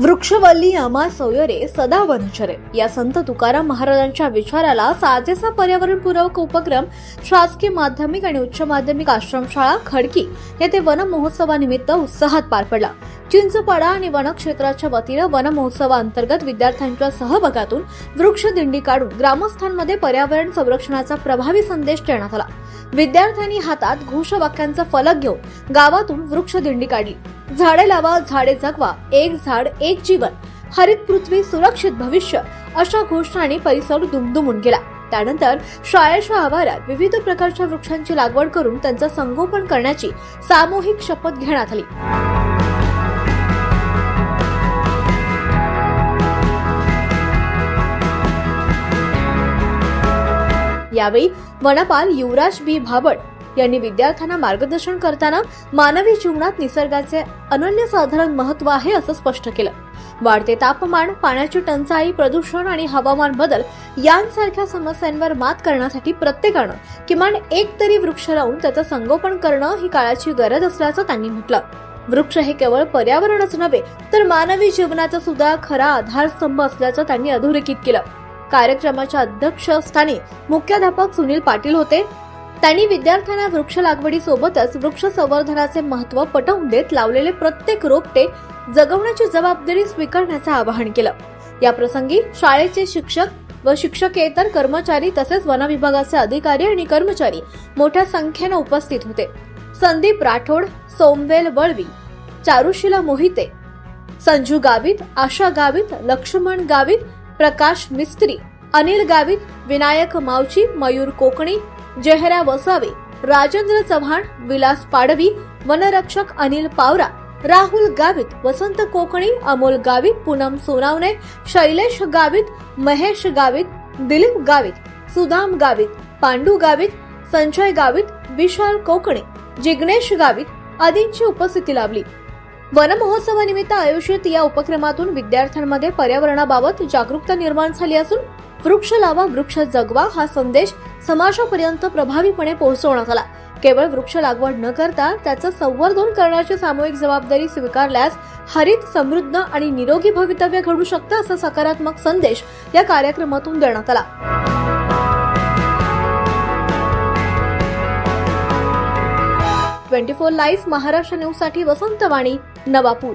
वृक्षवल्ली आम्हा सोयरे सदा वनचरे या संत तुकाराम महाराजांच्या विचाराला साजेसा पर्यावरणपूरक उपक्रम शासकीय माध्यमिक आणि उच्च माध्यमिक आश्रमशाळा खडकी येथे वन महोत्सवानिमित्त उत्साहात पार पडला। चिंचपाडा आणि वन क्षेत्राच्या वतीने वन महोत्सवाअंतर्गत विद्यार्थ्यांच्या सहभागातून वृक्ष दिंडी काढून ग्रामस्थांमध्ये पर्यावरण संरक्षणाचा प्रभावी संदेश देण्यात आला। विद्यार्थ्यांनी हातात घोषवाक्यांचा फलक घेऊन गावातून वृक्ष दिंडी काढली। झाडे लावा, झाडे जगवा, एक झाड एक जीवन, हरित पृथ्वी सुरक्षित भविष्य अशा घोषणांनी परिसर दुमदुमून गेला। त्यानंतर शाळेच्या आवारात विविध प्रकारच्या वृक्षांची लागवड करून त्यांचे संगोपन करण्याची सामूहिक शपथ घेण्यात आली। यावेळी वनपाल युवराज बी भाबड यांनी विद्यार्थ्यांना मार्गदर्शन करताना मानवी जीवनात निसर्गाचे अनन्यसाधारण महत्त्व आहे असं स्पष्ट केलं। वाढते तापमान, पाण्याची टंचाई, प्रदूषण आणि हवामान बदल यांसारख्या समस्यांवर मात करण्यासाठी प्रत्येकानं किमान एक तरी वृक्ष लावून त्याचं संगोपन करणं ही काळाची गरज असल्याचं त्यांनी म्हटलं। वृक्ष हे केवळ पर्यावरणच नव्हे तर मानवी जीवनाचा सुद्धा खरा आधारस्तंभ असल्याचं त्यांनी अधोरेखित केलं। कार्यक्रमाच्या अध्यक्षस्थानी मुख्याध्यापक सुनील पाटील होते। त्यांनी विद्यार्थ्यांना वृक्ष लागवडीसोबतच वृक्ष संवर्धनाचे महत्त्व पटवून देत लावलेले प्रत्येक रोपटे जगवण्याची जबाबदारी स्वीकारण्याचं आवाहन केलं। या प्रसंगी शाळेचे शिक्षक व शिक्षकेतर कर्मचारी तसेच वन विभागाचे अधिकारी आणि कर्मचारी मोठ्या संख्येने उपस्थित होते। संदीप राठोड, सोमवेल वळवी, चारुशिला मोहिते, संजू गावित, आशा गावित, लक्ष्मण गावित, प्रकाश मिस्त्री, अनिल गावित, विनायक मावची, मयूर कोकणी, जहरा वसावे, राजेंद्र चव्हाण, विलास पाडवी, वनरक्षक अनिल पावरा, राहुल गावित, वसंत कोकणी, अमोल गावित, पूनम सोनावणे, शैलेश गावित, महेश गावित, दिलीप गावित, सुदाम गावित, पांडू गावित, संजय गावित, विशाल कोकणे, जिग्नेश गावित आदींची उपस्थिती लाभली। वन महोत्सवानिमित्त आयोजित या उपक्रमातून विद्यार्थ्यांमध्ये पर्यावरणाबाबत जागरूकता निर्माण झाली असून वृक्ष लावा, वृक्ष जगवा हा संदेश समाजापर्यंत प्रभावीपणे पोहोचवण्यात आला। केवळ वृक्ष लागवड न करता त्याचं संवर्धन करण्याची सामूहिक जबाबदारी स्वीकारल्यास हरित, समृद्ध आणि निरोगी भवितव्य घडू शकतं असा सकारात्मक संदेश या कार्यक्रमातून देण्यात आला। 24 लाईव्ह महाराष्ट्र न्यूज साठी वसंत वाणी, नवापूर।